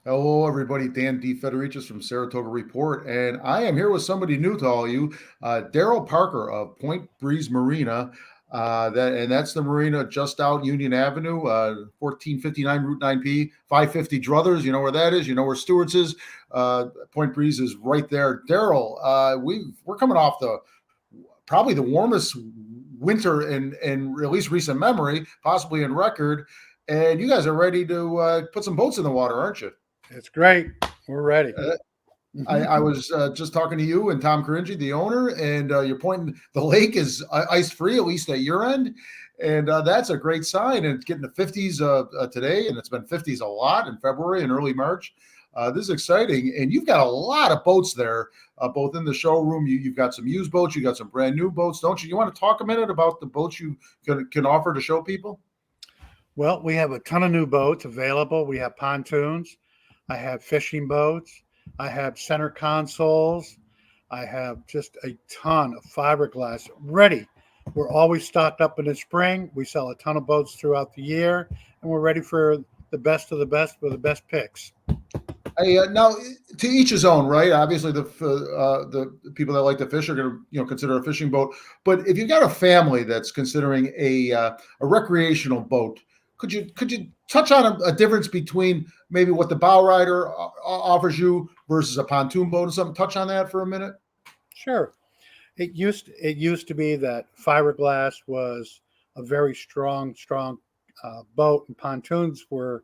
Hello, everybody. Dan D. Federicis from Saratoga Report, and I am here with somebody new to all you, Darryl Parker of Point Breeze Marina. That's the marina just out Union Avenue, 1459 Route 9P, 550 Druthers. You know where that is. You know where Stewart's is. Point Breeze is right there. Darryl, we're coming off the probably the warmest winter in at least recent memory, possibly in record. And you guys are ready to put some boats in the water, aren't you? It's great. We're ready. Uh, I was just talking to you and Tom Caringi, the owner, and you're pointing the lake is ice free, at least at your end. And that's a great sign. And it's getting to 50s today, and it's been 50s a lot in February and early March. This is exciting. And you've got a lot of boats there, both in the showroom. You've got some used boats, you got some brand new boats, don't you? You want to talk a minute about the boats you can offer to show people? Well, we have a ton of new boats available. We have pontoons. I have fishing boats. I have center consoles. I have just a ton of fiberglass ready. We're always stocked up in the spring. We sell a ton of boats throughout the year, and we're ready for the best of the best with the best picks. Now, to each his own, right? Obviously, the people that like to fish are going to consider a fishing boat. But if you've got a family that's considering a recreational boat, could you touch on a difference between maybe what the bow rider offers you versus a pontoon boat or something? Touch on that for a minute. Sure. It used to be that fiberglass was a very strong boat, and pontoons were,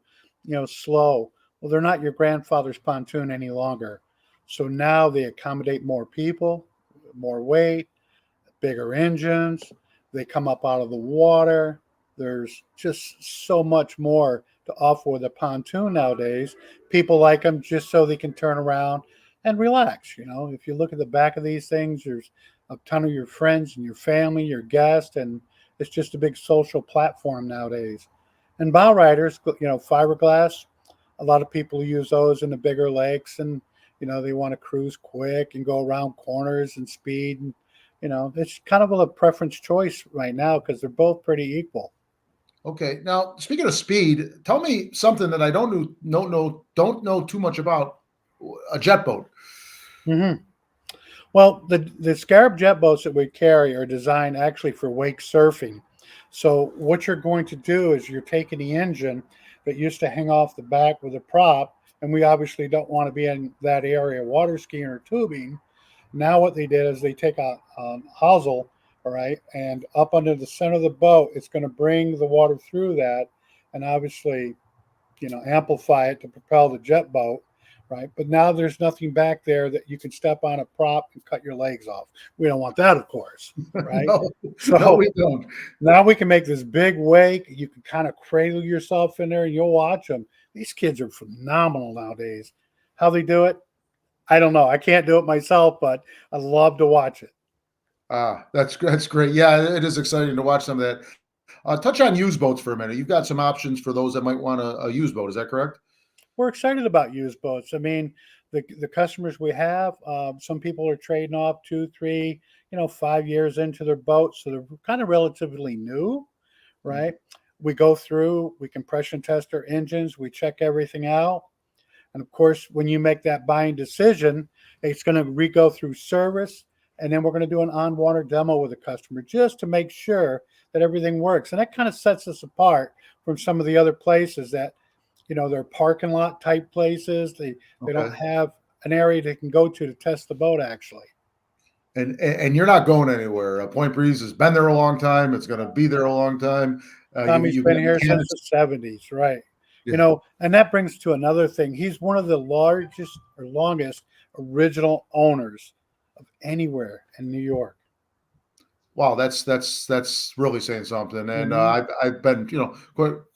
slow. Well, they're not your grandfather's pontoon any longer. So now they accommodate more people, more weight, bigger engines. They come up out of the water. There's just so much more to offer with a pontoon nowadays. People like them just so they can turn around and relax. If you look at the back of these things, there's a ton of your friends and your family, your guests, and it's just a big social platform nowadays. And bow riders, fiberglass, a lot of people use those in the bigger lakes, and they want to cruise quick and go around corners and speed. And it's kind of a preference choice right now because they're both pretty equal. Okay. Now, speaking of speed, tell me something that I don't know too much about a jet boat. hmm Well, the Scarab jet boats that we carry are designed actually for wake surfing. So what you're going to do is you're taking the engine that used to hang off the back with a prop, and we obviously don't want to be in that area water skiing or tubing. Now what they did is they take a hosel, all right, and up under the center of the boat, it's going to bring the water through that, and obviously, amplify it to propel the jet boat, right? But now there's nothing back there that you can step on a prop and cut your legs off. We don't want that, of course, right? No, no, So we don't. now we can make this big wake. You can kind of cradle yourself in there, and you'll watch them. These kids are phenomenal nowadays. How they do it, I don't know. I can't do it myself, but I love to watch it. That's great. Yeah, it is exciting to watch some of that. Touch on used boats for a minute. You've got some options for those that might want a used boat. Is that correct? We're excited about used boats. I mean, the customers we have, some people are trading off 2, 3, 5 years into their boats, so they're kind of relatively new, right? We go through, we compression test our engines, we check everything out. And of course, when you make that buying decision, it's going to re-go through service, and then we're going to do an on-water demo with the customer just to make sure that everything works. And that kind of sets us apart from some of the other places that, they're parking lot type places. They don't Okay. have an area they can go to test the boat actually. And you're not going anywhere. Point Breeze has been there a long time. It's going to be there a long time. Tommy's You've been got here since mechanics. the 70s, right? Yeah. And that brings to another thing. He's one of the largest or longest original owners of anywhere in New York. Wow, that's really saying something. And hmm I've been,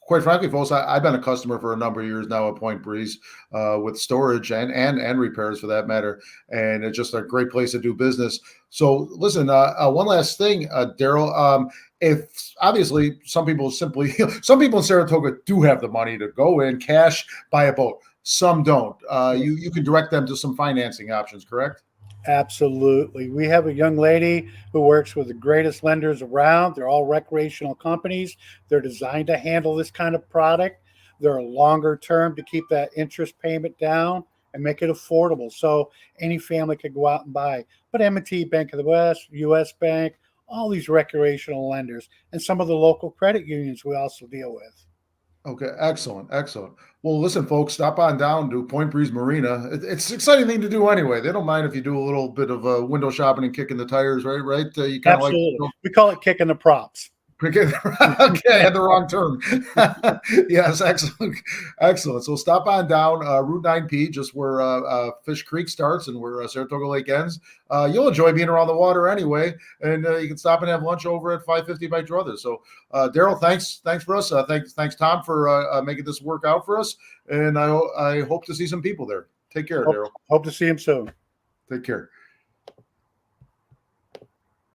quite frankly, folks, I've been a customer for a number of years now at Point Breeze, with storage and repairs for that matter. And it's just a great place to do business. So listen, one last thing, Darryl. If obviously some people simply, some people in Saratoga do have the money to go in cash buy a boat. Some don't. You can direct them to some financing options, correct? Absolutely. We have a young lady who works with the greatest lenders around. They're all recreational companies. They're designed to handle this kind of product. They're longer term to keep that interest payment down and make it affordable, so any family could go out and buy. But M&T Bank of the West, U.S. Bank, all these recreational lenders, and some of the local credit unions we also deal with. Okay, excellent, excellent. Well, listen, folks, stop on down to Point Breeze Marina. It's an exciting thing to do anyway. They don't mind if you do a little bit of window shopping and kicking the tires, right? Right? You kind of like, Absolutely. We call it kicking the props. okay, I had the wrong term. Yes, excellent, excellent. So stop on down Route 9P, just where Fish Creek starts and where Saratoga Lake ends. You'll enjoy being around the water anyway, and you can stop and have lunch over at 550 by Druthers. So, Darryl, thanks for us. Thanks Tom for making this work out for us, and I hope to see some people there. Take care, Darryl. Hope to see him soon. Take care.